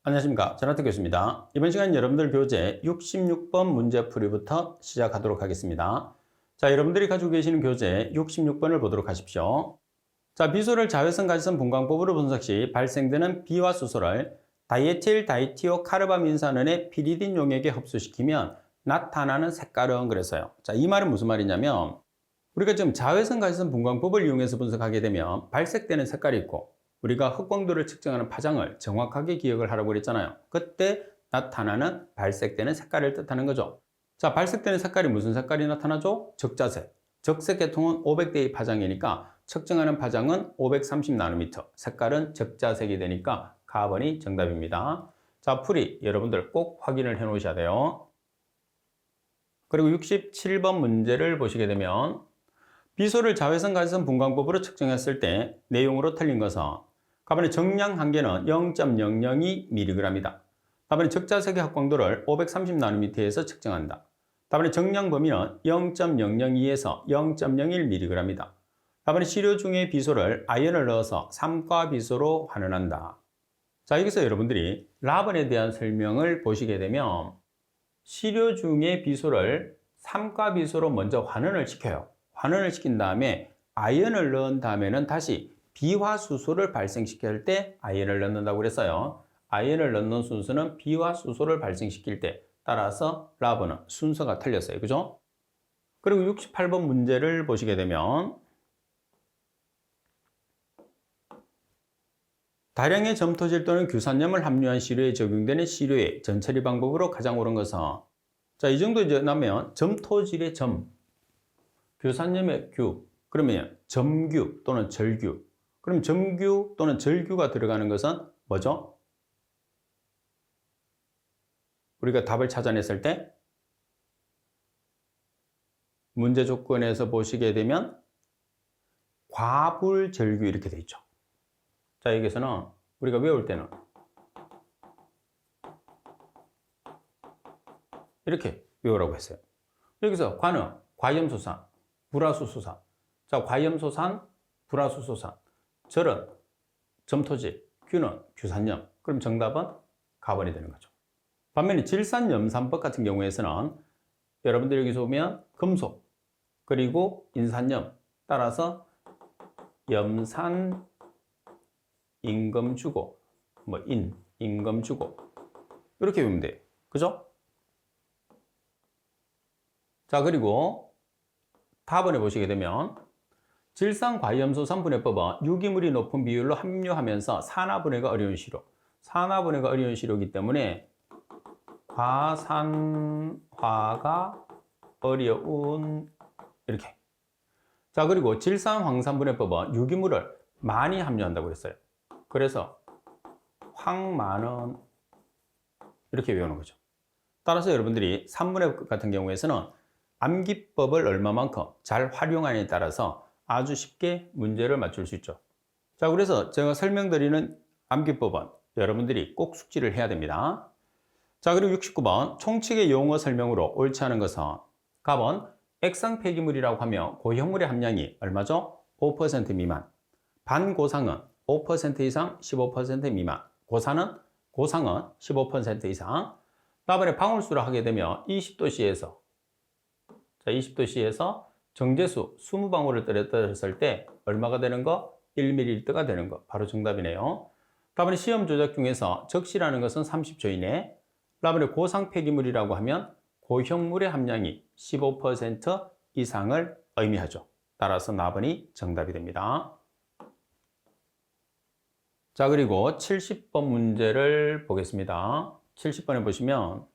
안녕하십니까. 전하태 교수입니다. 이번 시간 여러분들 교재 66번 문제풀이부터 시작하도록 하겠습니다. 자, 여러분들이 가지고 계시는 교재 66번을 보도록 하십시오. 자, 비소를 자외선 가시선 분광법으로 분석 시 발생되는 비와 수소를 다이에틸 다이티오 카르바민산원의 피리딘 용액에 흡수시키면 나타나는 색깔은 그랬어요. 자, 이 말은 무슨 말이냐면 우리가 지금 자외선 가시선 분광법을 이용해서 분석하게 되면 발색되는 색깔이 있고 우리가 흑광도를 측정하는 파장을 정확하게 기억을 하라고 그랬잖아요. 그때 나타나는 발색되는 색깔을 뜻하는 거죠. 자, 발색되는 색깔이 무슨 색깔이 나타나죠? 적자색. 적색 계통은 500대의 파장이니까 측정하는 파장은 530나노미터. 색깔은 적자색이 되니까 가번이 정답입니다. 자, 풀이 여러분들 꼭 확인을 해 놓으셔야 돼요. 그리고 67번 문제를 보시게 되면 비소를 자외선 가시선 분광법으로 측정했을 때 내용으로 틀린 것은 가번의 정량 한계는 0.002mg이다. 답안의 적자색의 확광도를 530나노미터에서 측정한다. 답안의 정량 범위는 0.002에서 0.01mg이다. 답안의 시료 중에 비소를 아연을 넣어서 삼과 비소로 환원한다. 자, 여기서 여러분들이 라번에 대한 설명을 보시게 되면 시료 중에 비소를 삼과 비소로 먼저 환원을 시켜요. 환원을 시킨 다음에 아연을 넣은 다음에는 다시 비화수소를 발생시킬 때 아연을 넣는다고 그랬어요. 아연을 넣는 순서는 비화수소를 발생시킬 때, 따라서 라번은 순서가 틀렸어요. 그죠? 그리고 68번 문제를 보시게 되면 다량의 점토질 또는 규산염을 함유한 시료에 적용되는 시료의 전처리 방법으로 가장 옳은 것은, 자, 이 정도 이제 나면 점토질의 점, 규산염의 규, 그러면 점규 또는 절규. 그럼 점규 또는 절규가 들어가는 것은 뭐죠? 우리가 답을 찾아냈을 때 문제 조건에서 보시게 되면 과불절규 이렇게 돼 있죠. 자, 여기서는 우리가 외울 때는 이렇게 외우라고 했어요. 여기서 과는 과염소산, 불화수소산. 자, 과염소산, 불화수소산. 절은 점토질, 규는 규산염. 그럼 정답은 가번이 되는 거죠. 반면에 질산염산법 같은 경우에서는 여러분들 여기서 보면 금속, 그리고 인산염, 따라서 염산, 임금주고, 임금주고 이렇게 외우면 돼요. 그죠? 자, 그리고 답번에 보시게 되면 질산과염소 분해법은 유기물이 높은 비율로 함유하면서 산화분해가 어려운 시료. 산화분해가 어려운 시료이기 때문에 과산화가 어려운 이렇게. 자, 그리고 질산황산분해법은 유기물을 많이 함유한다고 했어요. 그래서 황만은 이렇게 외우는 거죠. 따라서 여러분들이 산분해 같은 경우에서는 암기법을 얼마만큼 잘 활용하느냐에 따라서 아주 쉽게 문제를 맞출 수 있죠. 자, 그래서 제가 설명드리는 암기법은 여러분들이 꼭 숙지를 해야 됩니다. 자, 그리고 69번 총칙의 용어 설명으로 옳지 않은 것은, 갑은 액상 폐기물이라고 하면 고형물의 함량이 얼마죠? 5% 미만. 반고상은 5% 이상 15% 미만. 고상은 15% 이상. 답안에 방울수를 하게 되면 20도씨에서 자, 20도씨에서 정제수 20방울을 떨어뜨렸을 때 얼마가 되는 거? 1ml가 되는 거. 바로 정답이네요. 답안의 시험 조작 중에서 적시라는 것은 30초 이내. 답안의 고상 폐기물이라고 하면 고형물의 함량이 15% 이상을 의미하죠. 따라서 나번이 정답이 됩니다. 자, 그리고 70번 문제를 보겠습니다. 70번에 보시면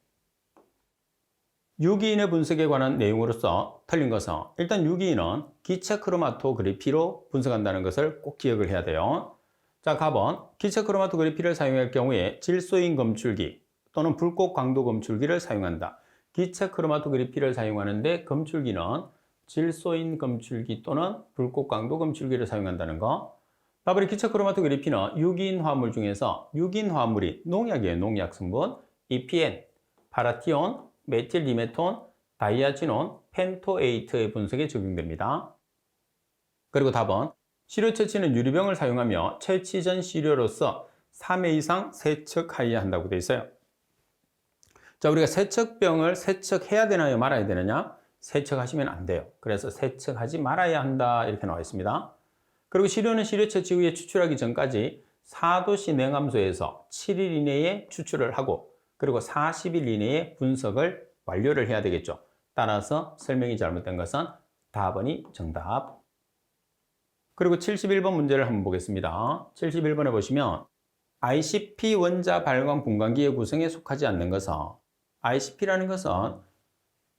유기인의 분석에 관한 내용으로서 틀린 것은, 일단 유기인은 기체 크로마토그래피로 분석한다는 것을 꼭 기억을 해야 돼요. 자, 갑은 기체 크로마토그래피를 사용할 경우에 질소인 검출기 또는 불꽃 광도 검출기를 사용한다. 기체 크로마토그래피를 사용하는데 검출기는 질소인 검출기 또는 불꽃 광도 검출기를 사용한다는 거. 답은 기체 크로마토그래피는 유기인 화합물 중에서 유기인 화합물이 농약이에요. 농약 성분. EPN, 파라티온, 메틸디메톤, 다이아치논, 펜토에이트의 분석에 적용됩니다. 그리고 답은 시료 채취는 유리병을 사용하며 채취 전 시료로서 3회 이상 세척하여야 한다고 되어 있어요. 자, 우리가 세척병을 세척해야 되나요? 말아야 되느냐? 세척하시면 안 돼요. 그래서 세척하지 말아야 한다 이렇게 나와 있습니다. 그리고 시료는 시료 채취 후에 추출하기 전까지 4도씨 냉함수에서 7일 이내에 추출을 하고 그리고 40일 이내에 분석을 완료를 해야 되겠죠. 따라서 설명이 잘못된 것은 답번이 정답. 그리고 71번 문제를 한번 보겠습니다. 71번에 보시면 ICP 원자 발광 분광기의 구성에 속하지 않는 것은 ICP라는 것은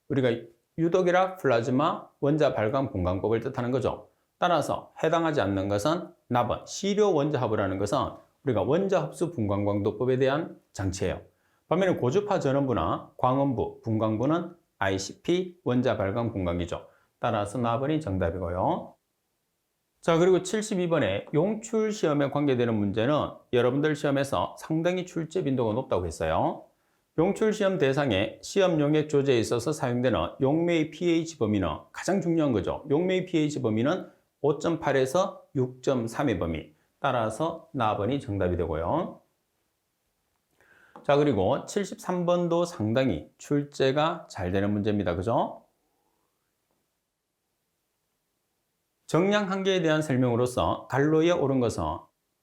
우리가 유독이라 플라즈마 원자 발광 분광법을 뜻하는 거죠. 따라서 해당하지 않는 것은 납은 시료 원자 합이라는 것은 우리가 원자 흡수 분광 광도법에 대한 장치예요. 반면에 고주파 전원부나 광원부, 분광부는 ICP 원자 발광 분광기죠. 따라서 납은이 정답이고요. 자, 그리고 72번에 용출 시험에 관계되는 문제는 여러분들 시험에서 상당히 출제 빈도가 높다고 했어요. 용출 시험 대상에 시험 용액 조제에 있어서 사용되는 용매의 pH 범위는 가장 중요한 거죠. 용매의 pH 범위는 5.8에서 6.3의 범위. 따라서 나번이 정답이 되고요. 자, 그리고 73번도 상당히 출제가 잘 되는 문제입니다. 그죠? 정량 한계에 대한 설명으로서 갈로에 옳은 것은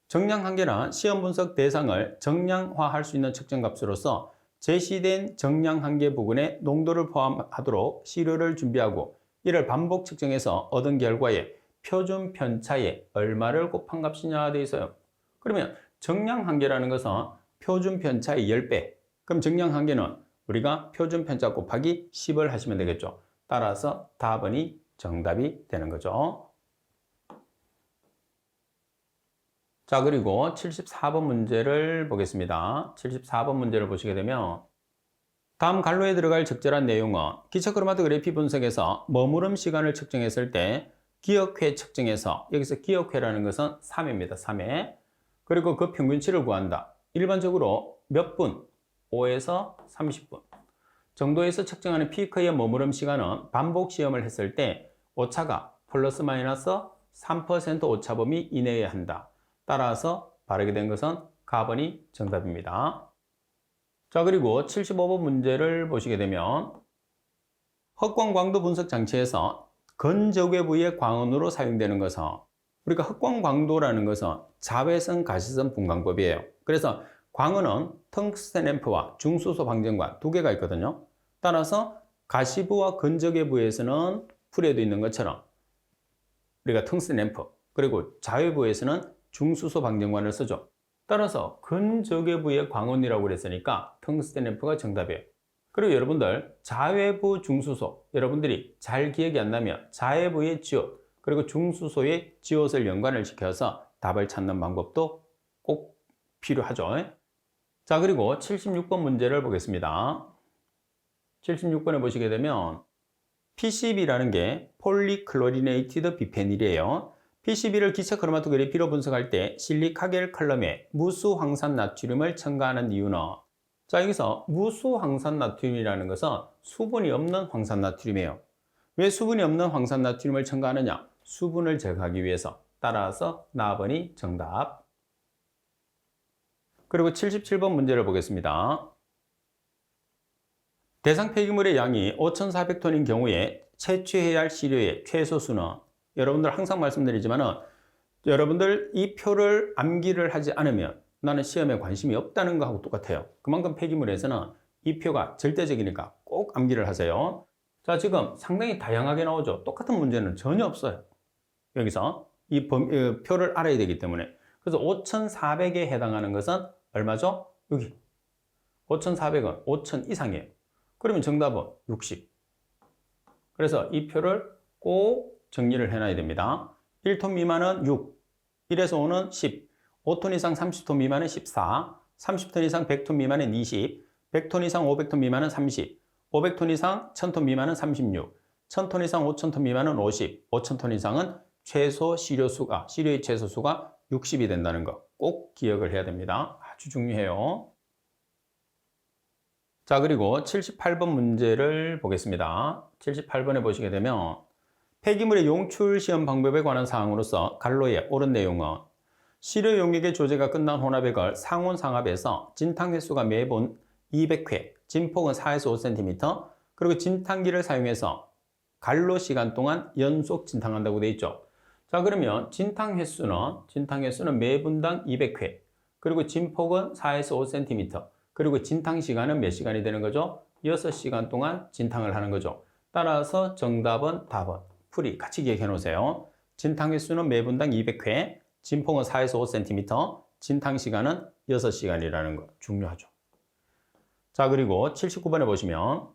정량 한계란 시험 분석 대상을 정량화할 수 있는 측정 값으로서 제시된 정량 한계 부근의 농도를 포함하도록 시료를 준비하고 이를 반복 측정해서 얻은 결과에 표준 편차에 얼마를 곱한 값이냐 되어 있어요. 그러면 정량 한계라는 것은 표준 편차의 10배. 그럼 정량 한계는 우리가 표준 편차 곱하기 10을 하시면 되겠죠. 따라서 답은이 정답이 되는 거죠. 자, 그리고 74번 문제를 보겠습니다. 74번 문제를 보시게 되면 다음 갈로에 들어갈 적절한 내용은 기체 크로마토그래피 분석에서 머무름 시간을 측정했을 때 기억회 측정에서 여기서 기억회라는 것은 3회입니다. 3회. 그리고 그 평균치를 구한다. 일반적으로 몇 분? 5에서 30분 정도에서 측정하는 피크의 머무름 시간은 반복 시험을 했을 때 오차가 플러스 마이너스 3% 오차 범위 이내에 한다. 따라서 바르게 된 것은 가번이 정답입니다. 자, 그리고 75번 문제를 보시게 되면 흑광 광도 분석 장치에서 건적외 부위의 광원으로 사용되는 것은 우리가 흑광 광도라는 것은 자외선 가시선 분광법이에요. 그래서 광원은 텅스텐 램프와 중수소 방전관 두 개가 있거든요. 따라서 가시부와 건적외 부에서는 풀에도 있는 것처럼 우리가 텅스텐 램프 그리고 자외부에서는 중수소 방전관을 쓰죠. 따라서 건적외부의 광원이라고 그랬으니까 텅스텐 램프가 정답이에요. 그리고 여러분들 자외부 중수소 여러분들이 잘 기억이 안 나면 자외부의 지옷 그리고 중수소의 지옷을 연관을 시켜서 답을 찾는 방법도 꼭 필요하죠. 자, 그리고 76번 문제를 보겠습니다. 76번에 보시게 되면 PCB라는 게 폴리클로리네이티드 비페닐이에요. PCB를 기체 크로마토그래피로 분석할 때 실리카겔 컬럼에 무수 황산 나트륨을 첨가하는 이유는 자, 여기서 무수 황산 나트륨이라는 것은 수분이 없는 황산 나트륨이에요. 왜 수분이 없는 황산 나트륨을 첨가하느냐? 수분을 제거하기 위해서. 따라서 나번이 정답. 그리고 77번 문제를 보겠습니다. 대상 폐기물의 양이 5,400톤인 경우에 채취해야 할 시료의 최소 수는 여러분들 항상 말씀드리지만은 여러분들 이 표를 암기를 하지 않으면 나는 시험에 관심이 없다는 거하고 똑같아요. 그만큼 폐기물에서는 이 표가 절대적이니까 꼭 암기를 하세요. 자, 지금 상당히 다양하게 나오죠. 똑같은 문제는 전혀 없어요. 여기서 이 표를 알아야 되기 때문에. 그래서 5,400에 해당하는 것은 얼마죠? 여기 5,400은 5,000 이상이에요. 그러면 정답은 60. 그래서 이 표를 꼭 정리를 해놔야 됩니다. 1톤 미만은 6, 1에서 5는 10, 5톤 이상 30톤 미만은 14, 30톤 이상 100톤 미만은 20, 100톤 이상 500톤 미만은 30, 500톤 이상 1000톤 미만은 36, 1000톤 이상 5000톤 미만은 50, 5000톤 이상은 최소 시료의 최소수가 60이 된다는 거 꼭 기억을 해야 됩니다. 아주 중요해요. 자, 그리고 78번 문제를 보겠습니다. 78번에 보시게 되면 폐기물의 용출 시험 방법에 관한 사항으로서 갈로에 옳은 내용은 시료 용액의 조제가 끝난 혼합액을 상온상압해서 진탕 횟수가 매분 200회, 진폭은 4에서 5cm, 그리고 진탕기를 사용해서 갈로 시간 동안 연속 진탕한다고 되어 있죠. 자, 그러면 진탕 횟수는 매분당 200회, 그리고 진폭은 4에서 5cm, 그리고 진탕 시간은 몇 시간이 되는 거죠? 6시간 동안 진탕을 하는 거죠. 따라서 정답은 답은 풀이 같이 기억해 놓으세요. 진탕 횟수는 매분당 200회, 진폭은 4에서 5cm, 진탕 시간은 6시간이라는 거 중요하죠. 자, 그리고 79번에 보시면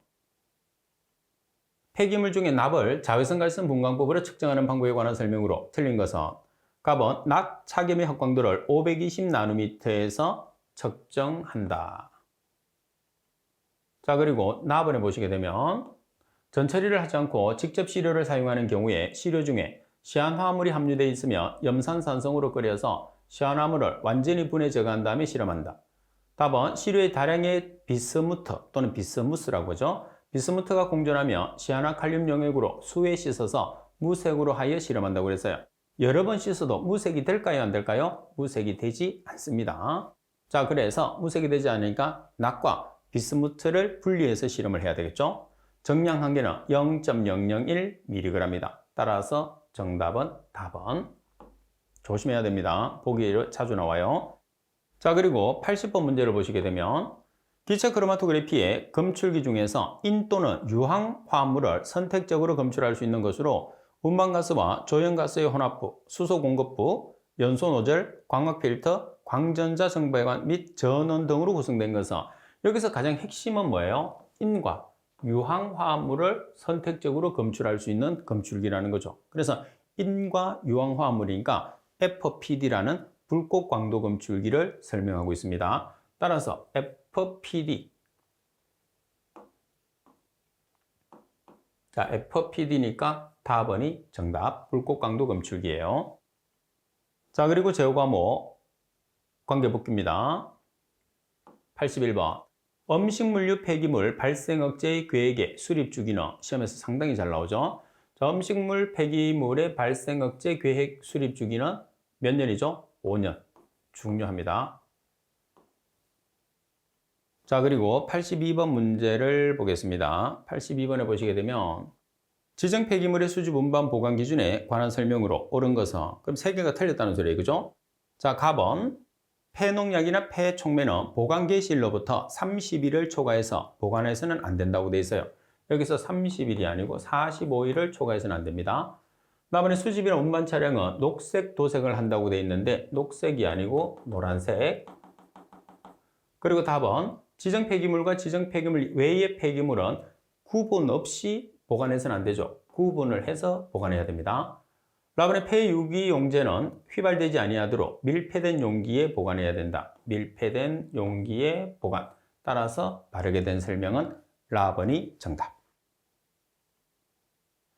폐기물 중에 납을 자외선 갈선 분광법으로 측정하는 방법에 관한 설명으로 틀린 것은 답은 납 차겸의 확광도를 520나노미터에서 측정한다. 자, 그리고 나번에 보시게 되면 전처리를 하지 않고 직접 시료를 사용하는 경우에 시료 중에 시안화합물이 함유되어 있으며 염산산성으로 끓여서 시안화합물을 완전히 분해 제거한 다음에 실험한다. 답은 시료에 다량의 비스무트 또는 비스무스라고 하죠. 비스무트가 공존하며 시아나칼륨 용액으로 수에 씻어서 무색으로 하여 실험한다고 그랬어요. 여러 번 씻어도 무색이 될까요? 안 될까요? 무색이 되지 않습니다. 자, 그래서 무색이 되지 않으니까 납과 비스무트를 분리해서 실험을 해야 되겠죠. 정량 한계는 0.001mg입니다. 따라서 정답은 답은 조심해야 됩니다. 보기로 자주 나와요. 자, 그리고 80번 문제를 보시게 되면 기체 크로마토그래피의 검출기 중에서 인 또는 유황 화합물을 선택적으로 검출할 수 있는 것으로 운반가스와 조연가스의 혼합부, 수소 공급부, 연소 노즐, 광학 필터, 광전자 정배관 및 전원 등으로 구성된 것은 여기서 가장 핵심은 뭐예요? 인과 유황 화합물을 선택적으로 검출할 수 있는 검출기라는 거죠. 그래서 인과 유황 화합물이니까 FPD라는 불꽃 광도 검출기를 설명하고 있습니다. 따라서 FPD. 자, FPD니까 답번이 정답 불꽃 광도 검출기예요. 자, 그리고 제호 과목 관계 복귀입니다. 81번. 음식물류 폐기물 발생 억제 계획의 수립 주기는 시험에서 상당히 잘 나오죠. 자, 음식물 폐기물의 발생 억제 계획 수립 주기는 몇 년이죠? 5년. 중요합니다. 자, 그리고 82번 문제를 보겠습니다. 82번에 보시게 되면 지정 폐기물의 수집 운반 보관 기준에 관한 설명으로 옳은 것은 그럼 3개가 틀렸다는 소리예요. 그죠? 자, 갑은 폐농약이나 폐촉매는 보관 개시일로부터 30일을 초과해서 보관해서는 안 된다고 돼 있어요. 여기서 30일이 아니고 45일을 초과해서는 안 됩니다. 다음에 수집이나 운반 차량은 녹색, 도색을 한다고 돼 있는데 녹색이 아니고 노란색. 그리고 답은 지정 폐기물과 지정 폐기물 외의 폐기물은 구분 없이 보관해서는 안 되죠. 구분을 해서 보관해야 됩니다. 다음에 폐유기 용제는 휘발되지 아니하도록 밀폐된 용기에 보관해야 된다. 밀폐된 용기에 보관. 따라서 바르게 된 설명은 라번이 정답.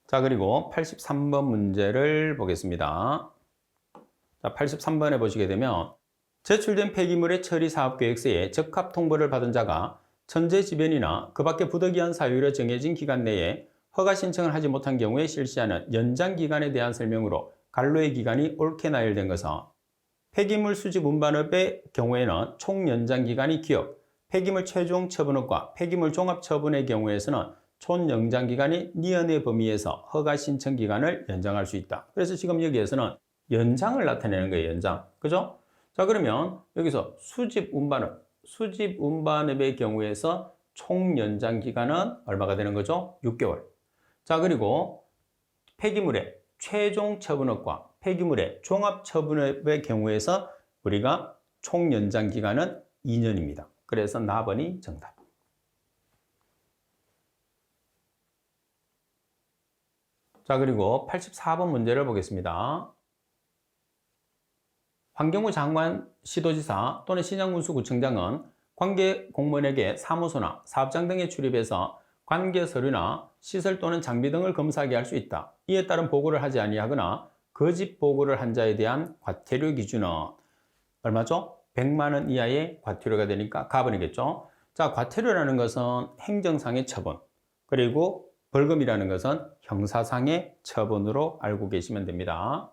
자, 그리고 83번 문제를 보겠습니다. 자, 83번에 보시게 되면 제출된 폐기물의 처리 사업 계획서에 적합 통보를 받은 자가 천재지변이나 그 밖에 부득이한 사유로 정해진 기간 내에 허가 신청을 하지 못한 경우에 실시하는 연장 기간에 대한 설명으로 간로의 기간이 옳게 나열된 것은 폐기물 수집 운반업의 경우에는 총 연장 기간이 기업, 폐기물 최종 처분업과 폐기물 종합 처분의 경우에서는 총 연장 기간이 니은의 범위에서 허가 신청 기간을 연장할 수 있다. 그래서 지금 여기에서는 연장을 나타내는 거예요. 연장. 그죠? 자, 그러면 여기서 수집 운반업의 경우에서 총 연장 기간은 얼마가 되는 거죠? 6개월. 자, 그리고 폐기물의 최종 처분업과 폐기물의 종합 처분업의 경우에서 우리가 총 연장 기간은 2년입니다. 그래서 나번이 정답. 자, 그리고 84번 문제를 보겠습니다. 환경부 장관, 시도지사 또는 신양군수구청장은 관계 공무원에게 사무소나 사업장 등에 출입해서 관계 서류나 시설 또는 장비 등을 검사하게 할 수 있다. 이에 따른 보고를 하지 아니하거나 거짓 보고를 한 자에 대한 과태료 기준은 얼마죠? 100만 원 이하의 과태료가 되니까 가번이겠죠. 자, 과태료라는 것은 행정상의 처분, 그리고 벌금이라는 것은 형사상의 처분으로 알고 계시면 됩니다.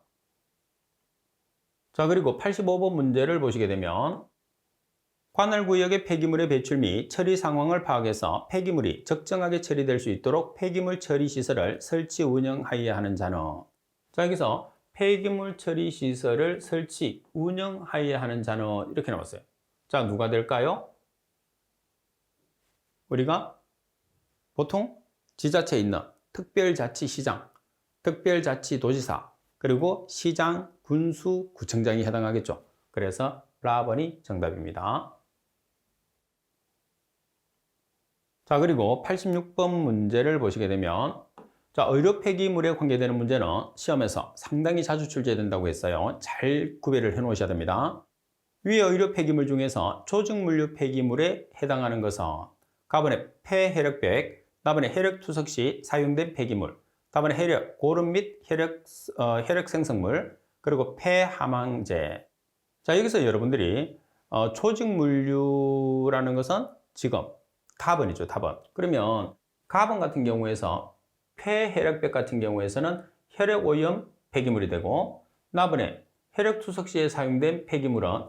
자, 그리고 85번 문제를 보시게 되면 관할구역의 폐기물의 배출 및 처리 상황을 파악해서 폐기물이 적정하게 처리될 수 있도록 폐기물 처리 시설을 설치 운영하여야 하는 자는. 자, 여기서 폐기물 처리 시설을 설치 운영하여야 하는 자는 이렇게 나왔어요. 자, 누가 될까요? 우리가 보통 지자체에 있는 특별자치시장, 특별자치도지사, 그리고 시장, 군수, 구청장이 해당하겠죠. 그래서 라번이 정답입니다. 자, 그리고 86번 문제를 보시게 되면 자, 의료 폐기물에 관계되는 문제는 시험에서 상당히 자주 출제된다고 했어요. 잘 구별을 해 놓으셔야 됩니다. 위의 의료 폐기물 중에서 조직물류 폐기물에 해당하는 것은 가번에 폐혈액백, 나번에 혈액투석 시 사용된 폐기물, 다번에 혈액, 고름 및 혈액 생성물, 그리고 폐함항제. 자, 여기서 여러분들이 조직물류라는 것은 지금 답은이죠, 답은. 그러면 가번 같은 경우에서 폐혈액백 같은 경우에서는 혈액오염 폐기물이 되고, 나번에 혈액투석 시에 사용된 폐기물은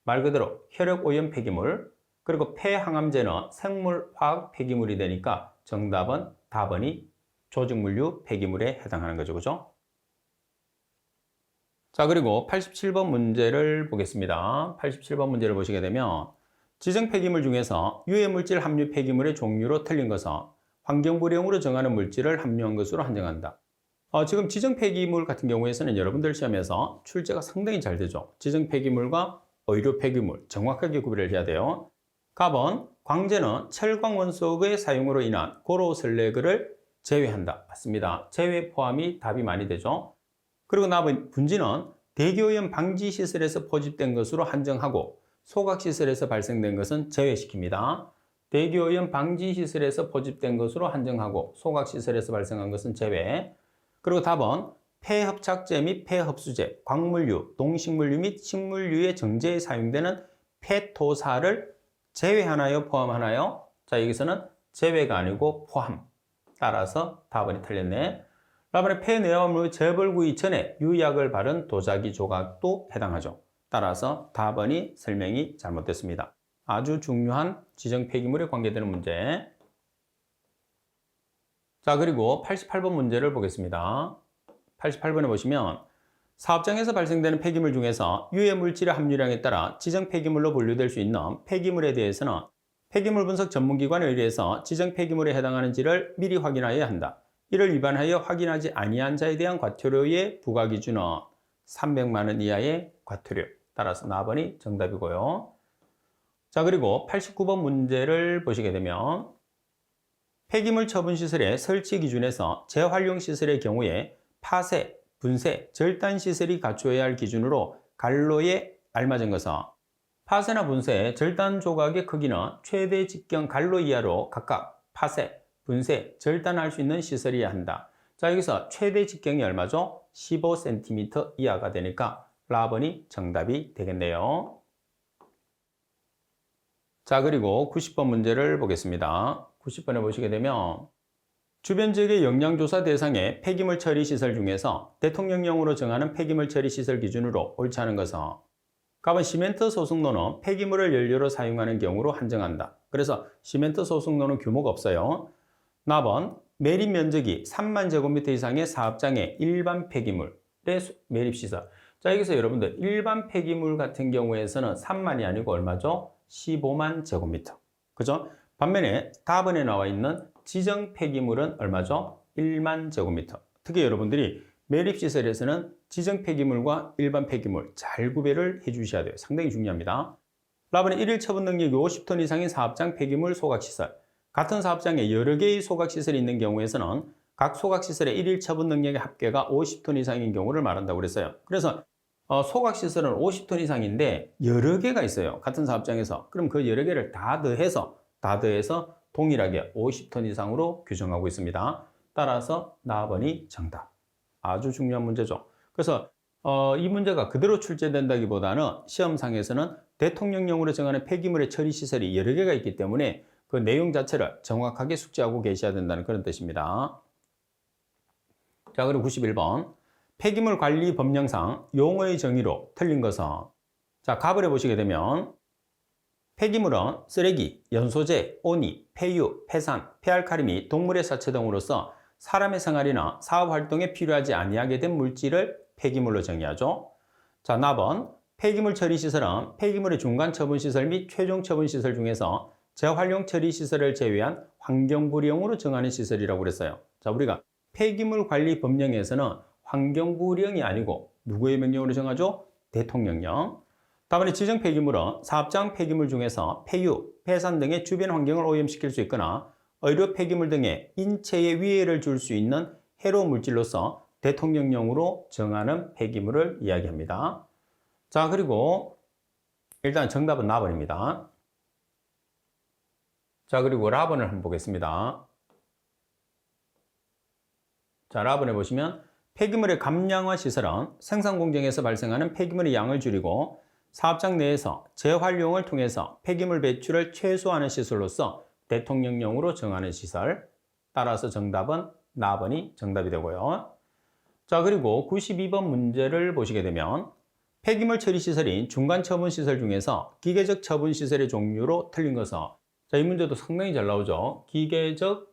말 그대로 혈액오염 폐기물, 그리고 폐항암제는 생물화학 폐기물이 되니까 정답은 답은이 조직물류 폐기물에 해당하는 거죠, 그죠? 자, 그리고 87번 문제를 보겠습니다. 87번 문제를 보시게 되면 지정 폐기물 중에서 유해물질 함유 폐기물의 종류로 틀린 것은 환경부령으로 정하는 물질을 함유한 것으로 한정한다. 지금 지정 폐기물 같은 경우에서는 여러분들 시험에서 출제가 상당히 잘 되죠. 지정 폐기물과 의료 폐기물 정확하게 구별을 해야 돼요. 가번, 광제는 철광 원석의 사용으로 인한 고로슬래그를 제외한다. 맞습니다. 제외 포함이 답이 많이 되죠. 그리고 나번, 분지는 대기오염 방지 시설에서 포집된 것으로 한정하고 소각시설에서 발생된 것은 제외시킵니다. 대기오염 방지 시설에서 포집된 것으로 한정하고 소각시설에서 발생한 것은 제외. 그리고 답은 폐흡착제 및 폐흡수제, 광물류, 동식물류 및 식물류의 정제에 사용되는 폐토사를 제외하나요? 포함하나요? 자, 여기서는 제외가 아니고 포함. 따라서 답은이 틀렸네. 라번에 폐내화물 재벌구이 전에 유약을 바른 도자기 조각도 해당하죠. 따라서 답은이 설명이 잘못됐습니다. 아주 중요한 지정 폐기물에 관계되는 문제. 자, 그리고 88번 문제를 보겠습니다. 88번에 보시면 사업장에서 발생되는 폐기물 중에서 유해 물질의 함유량에 따라 지정 폐기물로 분류될 수 있는 폐기물에 대해서는 폐기물 분석 전문기관에 의뢰해서 지정 폐기물에 해당하는지를 미리 확인하여야 한다. 이를 위반하여 확인하지 아니한 자에 대한 과태료의 부과 기준은 300만 원 이하의 과태료. 따라서 4번이 정답이고요. 자, 그리고 89번 문제를 보시게 되면 폐기물 처분 시설의 설치 기준에서 재활용 시설의 경우에 파쇄, 분쇄, 절단 시설이 갖추어야 할 기준으로 갈로에 알맞은 것은 파쇄나 분쇄, 절단 조각의 크기는 최대 직경 갈로 이하로 각각 파쇄, 분쇄, 절단할 수 있는 시설이어야 한다. 자, 여기서 최대 직경이 얼마죠? 15cm 이하가 되니까 라번이 정답이 되겠네요. 자, 그리고 90번 문제를 보겠습니다. 90번에 보시게 되면 주변 지역의 영양조사 대상의 폐기물 처리 시설 중에서 대통령령으로 정하는 폐기물 처리 시설 기준으로 옳지 않은 것은 가번 시멘트 소속로는 폐기물을 연료로 사용하는 경우로 한정한다. 그래서 시멘트 소속로는 규모가 없어요. 나번 매립 면적이 3만 제곱미터 이상의 사업장의 일반 폐기물의 매립시설. 자, 여기서 여러분들 일반 폐기물 같은 경우에서는 3만이 아니고 얼마죠? 15만 제곱미터. 그죠? 반면에 답안에 나와 있는 지정 폐기물은 얼마죠? 1만 제곱미터. 특히 여러분들이 매립시설에서는 지정 폐기물과 일반 폐기물 잘 구별을 해 주셔야 돼요. 상당히 중요합니다. 라번에 1일 처분 능력이 50톤 이상인 사업장 폐기물 소각시설. 같은 사업장에 여러 개의 소각시설이 있는 경우에서는 각 소각시설의 1일 처분 능력의 합계가 50톤 이상인 경우를 말한다고 그랬어요. 그래서 소각시설은 50톤 이상인데 여러 개가 있어요. 같은 사업장에서. 그럼 그 여러 개를 다 더해서 동일하게 50톤 이상으로 규정하고 있습니다. 따라서 나번이 정답. 아주 중요한 문제죠. 그래서 이 문제가 그대로 출제된다기보다는 시험상에서는 대통령령으로 정하는 폐기물의 처리 시설이 여러 개가 있기 때문에 그 내용 자체를 정확하게 숙지하고 계셔야 된다는 그런 뜻입니다. 자, 그리고 91번. 폐기물 관리 법령상 용어의 정의로 틀린 것은, 자, 갑을 해보시게 되면 폐기물은 쓰레기, 연소제, 오니, 폐유, 폐산, 폐알칼리 및 동물의 사체 등으로서 사람의 생활이나 사업 활동에 필요하지 아니하게 된 물질을 폐기물로 정의하죠. 자, 납은 폐기물 처리 시설은 폐기물의 중간 처분 시설 및 최종 처분 시설 중에서 재활용 처리 시설을 제외한 환경부령으로 정하는 시설이라고 그랬어요. 자, 우리가 폐기물 관리 법령에서는 환경부령이 아니고 누구의 명령으로 정하죠? 대통령령. 다음에 지정 폐기물은 사업장 폐기물 중에서 폐유, 폐산 등의 주변 환경을 오염시킬 수 있거나 의료 폐기물 등의 인체에 위해를 줄 수 있는 해로운 물질로서 대통령령으로 정하는 폐기물을 이야기합니다. 자, 그리고 일단 정답은 나번입니다. 자, 그리고 라번을 한번 보겠습니다. 자, 라번에 보시면 폐기물의 감량화 시설은 생산 공정에서 발생하는 폐기물의 양을 줄이고 사업장 내에서 재활용을 통해서 폐기물 배출을 최소화하는 시설로서 대통령령으로 정하는 시설. 따라서 정답은 나번이 정답이 되고요. 자, 그리고 92번 문제를 보시게 되면 폐기물 처리 시설인 중간 처분 시설 중에서 기계적 처분 시설의 종류로 틀린 것은, 자, 이 문제도 상당히 잘 나오죠. 기계적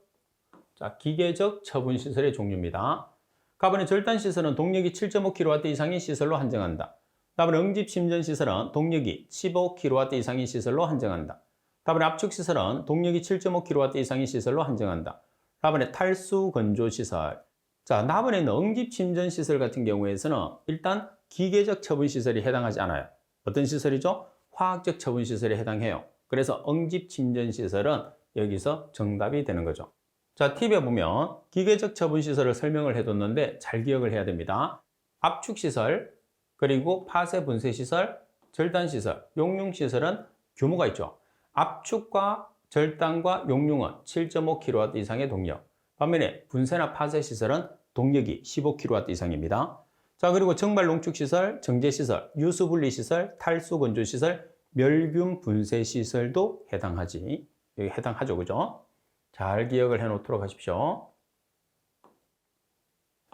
처분 시설의 종류입니다. 가번의 절단 시설은 동력이 7.5kW 이상인 시설로 한정한다. 다음은 응집 심전 시설은 동력이 15kW 이상인 시설로 한정한다. 다음은 압축 시설은 동력이 7.5kW 이상인 시설로 한정한다. 다음은 탈수 건조 시설. 자, 나번에는 응집 심전 시설 같은 경우에서는 일단 기계적 처분 시설이 해당하지 않아요. 어떤 시설이죠? 화학적 처분 시설에 해당해요. 그래서 응집 심전 시설은 여기서 정답이 되는 거죠. 자, 팁에 보면 기계적 처분 시설을 설명을 해뒀는데 잘 기억을 해야 됩니다. 압축 시설, 그리고 파쇄 분쇄 시설, 절단 시설, 용융 시설은 규모가 있죠. 압축과 절단과 용융은 7.5kW 이상의 동력. 반면에 분쇄나 파쇄 시설은 동력이 15kW 이상입니다. 자, 그리고 정발 농축 시설, 정제 시설, 유수 분리 시설, 탈수 건조 시설, 멸균 분쇄 시설도 해당하지. 여기 해당하죠, 그죠? 잘 기억을 해 놓도록 하십시오.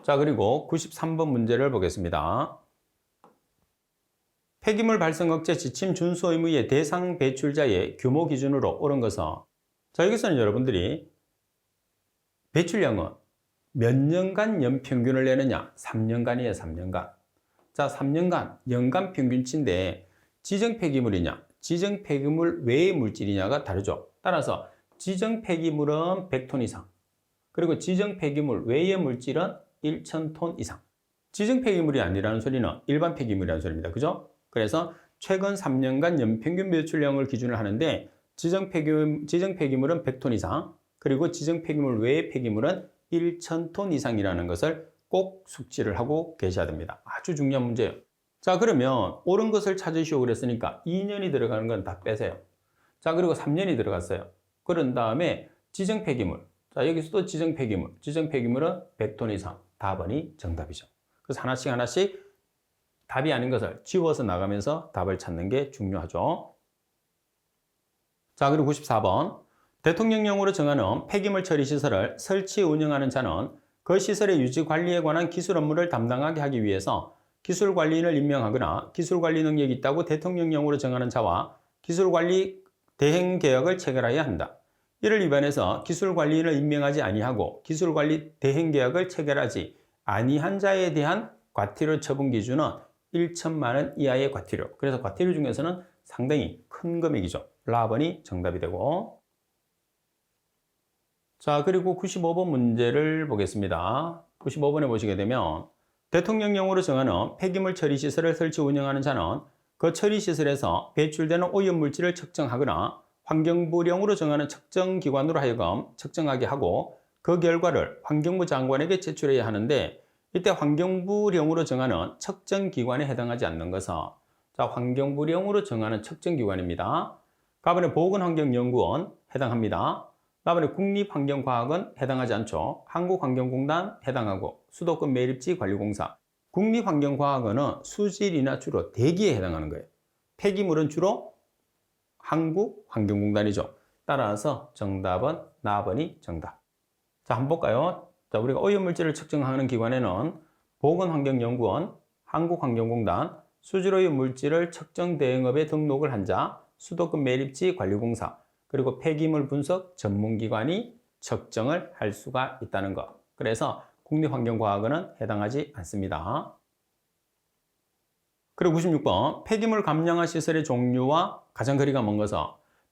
자, 그리고 93번 문제를 보겠습니다. 폐기물 발생 억제 지침 준수 의무의 대상 배출자의 규모 기준으로 옳은 것은, 자, 여기서는 여러분들이 배출량은 몇 년간 연평균을 내느냐? 3년간이에요, 3년간. 자, 3년간 연간 평균치인데 지정 폐기물이냐, 지정 폐기물 외의 물질이냐가 다르죠. 따라서 지정 폐기물은 100톤 이상, 그리고 지정 폐기물 외의 물질은 1000톤 이상. 지정 폐기물이 아니라는 소리는 일반 폐기물이라는 소리입니다. 그죠? 그래서 최근 3년간 연평균 배출량을 기준을 하는데 지정 폐기물은 100톤 이상, 그리고 지정 폐기물 외의 폐기물은 1000톤 이상이라는 것을 꼭 숙지를 하고 계셔야 됩니다. 아주 중요한 문제예요. 자, 그러면 옳은 것을 찾으시오 그랬으니까 2년이 들어가는 건 다 빼세요. 자, 그리고 3년이 들어갔어요. 그런 다음에 지정 폐기물. 자, 여기서도 지정 폐기물. 지정 폐기물은 100톤 이상. 답이 정답이죠. 그래서 하나씩 답이 아닌 것을 지워서 나가면서 답을 찾는 게 중요하죠. 자, 그리고 94번. 대통령령으로 정하는 폐기물 처리 시설을 설치 운영하는 자는 그 시설의 유지 관리에 관한 기술 업무를 담당하게 하기 위해서 기술관리인을 임명하거나 기술관리 능력이 있다고 대통령령으로 정하는 자와 기술관리 대행 계약을 체결해야 한다. 이를 위반해서 기술관리인을 임명하지 아니하고 기술관리 대행 계약을 체결하지 아니한 자에 대한 과태료 처분 기준은 1천만 원 이하의 과태료. 그래서 과태료 중에서는 상당히 큰 금액이죠. 라번이 정답이 되고. 자, 그리고 95번 문제를 보겠습니다. 95번에 보시게 되면 대통령령으로 정하는 폐기물 처리 시설을 설치 운영하는 자는 그 처리 시설에서 배출되는 오염물질을 측정하거나 환경부령으로 정하는 측정기관으로 하여금 측정하게 하고 그 결과를 환경부 장관에게 제출해야 하는데, 이때 환경부령으로 정하는 측정기관에 해당하지 않는 것은, 자, 환경부령으로 정하는 측정기관입니다. 가번에 보건환경연구원 해당합니다. 다음에 국립환경과학원 해당하지 않죠. 한국환경공단 해당하고 수도권 매립지 관리공사. 국립환경과학원은 수질이나 주로 대기에 해당하는 거예요. 폐기물은 주로 한국환경공단이죠. 따라서 정답은 나번이 정답. 자, 한번 볼까요? 자, 우리가 오염물질을 측정하는 기관에는 보건환경연구원, 한국환경공단, 수질오염 물질을 측정 대응업에 등록을 한 자, 수도급 매립지 관리공사, 그리고 폐기물 분석 전문기관이 측정을 할 수가 있다는 것. 그래서 국립환경과학원은 해당하지 않습니다. 그리고 96번, 폐기물 감량화 시설의 종류와 가장 거리가 먼 것은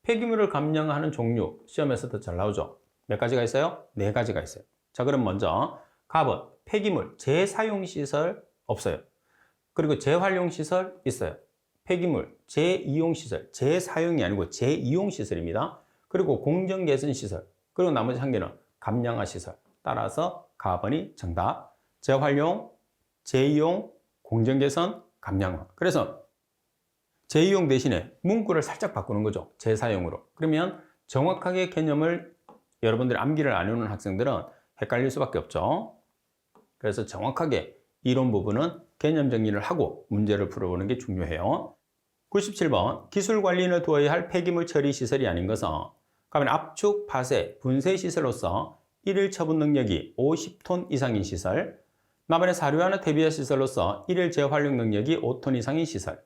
폐기물을 감량하는 종류, 시험에서도 잘 나오죠. 몇 가지가 있어요? 네 가지가 있어요. 자, 그럼 먼저 갑은 폐기물 재사용시설 없어요. 그리고 재활용시설 있어요. 폐기물 재이용시설, 재사용이 아니고 재이용시설입니다. 그리고 공정개선시설, 그리고 나머지 한 개는 감량화시설. 따라서 가번이 정답. 재활용, 재이용, 공정개선, 감량화. 그래서 재이용 대신에 문구를 살짝 바꾸는 거죠. 재사용으로. 그러면 정확하게 개념을 여러분들이 암기를 안 해놓은 학생들은 헷갈릴 수밖에 없죠. 그래서 정확하게 이론 부분은 개념 정리를 하고 문제를 풀어보는 게 중요해요. 97번, 기술관리인을 두어야 할 폐기물 처리 시설이 아닌 것은 가면 압축, 파쇄, 분쇄 시설로서 1일 처분 능력이 50톤 이상인 시설, 나번에 사료하는 퇴비화 시설로서 1일 재활용 능력이 5톤 이상인 시설,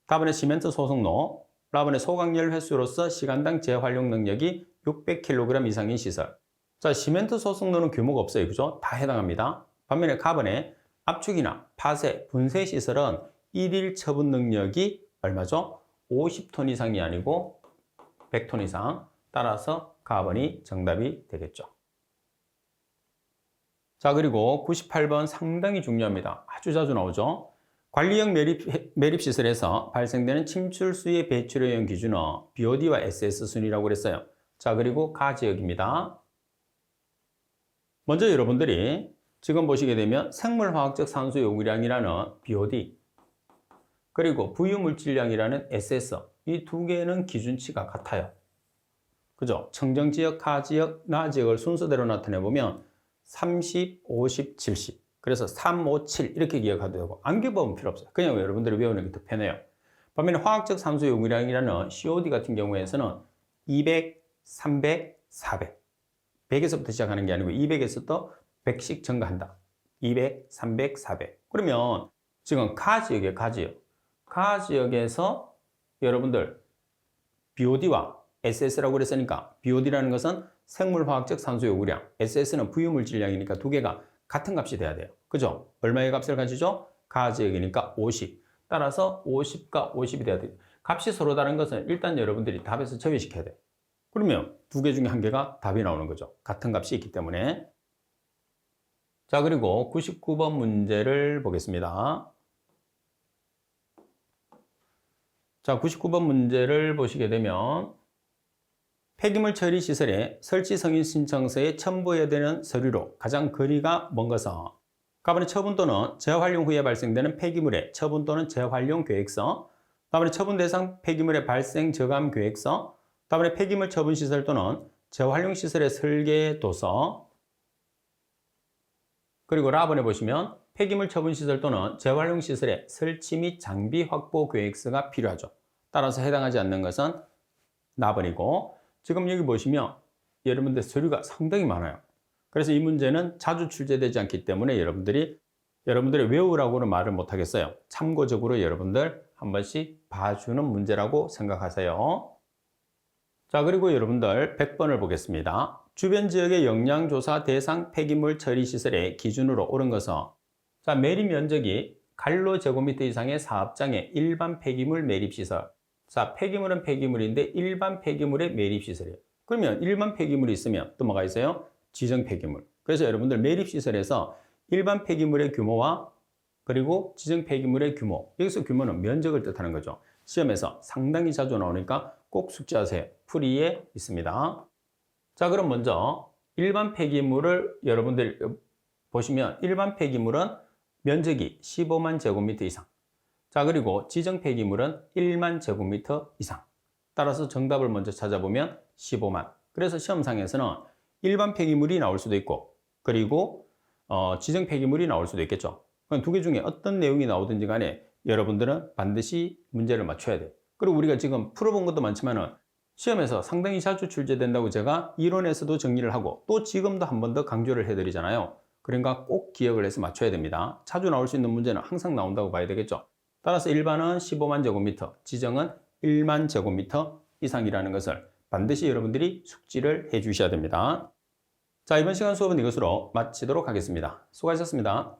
다번에 시멘트 소속로, 라번에 소각열 횟수로서 시간당 재활용 능력이 600kg 이상인 시설. 자, 시멘트 소속로는 규모가 없어요. 그죠? 다 해당합니다. 반면에 가번에 압축이나 파쇄, 분쇄 시설은 1일 처분 능력이 얼마죠? 50톤 이상이 아니고 100톤 이상. 따라서 가번이 정답이 되겠죠. 자, 그리고 98번 상당히 중요합니다. 아주 자주 나오죠. 관리형 매립시설에서 발생되는 침출수의 배출효용 기준은 BOD와 SS 순이라고 그랬어요. 자, 그리고 가지역입니다. 먼저 여러분들이 지금 보시게 되면 생물화학적 산소 요구량이라는 BOD, 그리고 부유물질량이라는 SS, 이 두 개는 기준치가 같아요. 그죠? 청정지역, 가지역, 나지역을 순서대로 나타내보면 30, 50, 70. 그래서 3, 5, 7 이렇게 기억하도 되고 암기법은 필요 없어요. 그냥 여러분들이 외우는 게 더 편해요. 반면에 화학적 산소 요구량이라는 COD 같은 경우에서는 200, 300, 400. 100에서부터 시작하는 게 아니고 200에서부터 100씩 증가한다. 200, 300, 400. 그러면 지금 가지역이에요. 가지역. 가지역에서 여러분들 BOD와 SS라고 그랬으니까 BOD라는 것은 생물화학적 산소 요구량, SS는 부유물질량이니까 두 개가 같은 값이 돼야 돼요. 그죠? 얼마의 값을 가지죠? 가지역이니까 50. 따라서 50과 50이 돼야 돼요. 값이 서로 다른 것은 일단 여러분들이 답에서 제외시켜야 돼요. 그러면 두 개 중에 한 개가 답이 나오는 거죠. 같은 값이 있기 때문에. 자, 그리고 99번 문제를 보겠습니다. 자, 99번 문제를 보시게 되면 폐기물 처리 시설에 설치 승인 신청서에 첨부해야 되는 서류로 가장 거리가 먼 것은 가번에 처분 또는 재활용 후에 발생되는 폐기물의 처분 또는 재활용 계획서, 다음에 처분 대상 폐기물의 발생 저감 계획서, 다음에 폐기물 처분 시설 또는 재활용 시설의 설계 도서, 그리고 라번에 보시면 폐기물 처분 시설 또는 재활용 시설의 설치 및 장비 확보 계획서가 필요하죠. 따라서 해당하지 않는 것은 나번이고, 지금 여기 보시면 여러분들 서류가 상당히 많아요. 그래서 이 문제는 자주 출제되지 않기 때문에 여러분들이 외우라고는 말을 못 하겠어요. 참고적으로 여러분들 한 번씩 봐주는 문제라고 생각하세요. 자, 그리고 여러분들 100번을 보겠습니다. 주변 지역의 영양조사 대상 폐기물 처리 시설의 기준으로 옳은 것은 자, 매립 면적이 갈로 제곱미터 이상의 사업장의 일반 폐기물 매립시설. 자, 폐기물은 폐기물인데 일반 폐기물의 매립시설이에요. 그러면 일반 폐기물이 있으면 또 뭐가 있어요? 지정 폐기물. 그래서 여러분들 매립시설에서 일반 폐기물의 규모와 그리고 지정 폐기물의 규모. 여기서 규모는 면적을 뜻하는 거죠. 시험에서 상당히 자주 나오니까 꼭 숙지하세요. 풀이에 있습니다. 자, 그럼 먼저 일반 폐기물을 여러분들 보시면 일반 폐기물은 면적이 15만 제곱미터 이상. 자, 그리고 지정 폐기물은 1만 제곱미터 이상. 따라서 정답을 먼저 찾아보면 15만. 그래서 시험상에서는 일반 폐기물이 나올 수도 있고, 그리고 지정 폐기물이 나올 수도 있겠죠. 그럼 두 개 중에 어떤 내용이 나오든지 간에 여러분들은 반드시 문제를 맞춰야 돼요. 그리고 우리가 지금 풀어본 것도 많지만은 시험에서 상당히 자주 출제된다고 제가 이론에서도 정리를 하고 또 지금도 한 번 더 강조를 해드리잖아요. 그러니까 꼭 기억을 해서 맞춰야 됩니다. 자주 나올 수 있는 문제는 항상 나온다고 봐야 되겠죠. 따라서 일반은 15만 제곱미터, 지정은 1만 제곱미터 이상이라는 것을 반드시 여러분들이 숙지를 해 주셔야 됩니다. 자, 이번 시간 수업은 이것으로 마치도록 하겠습니다. 수고하셨습니다.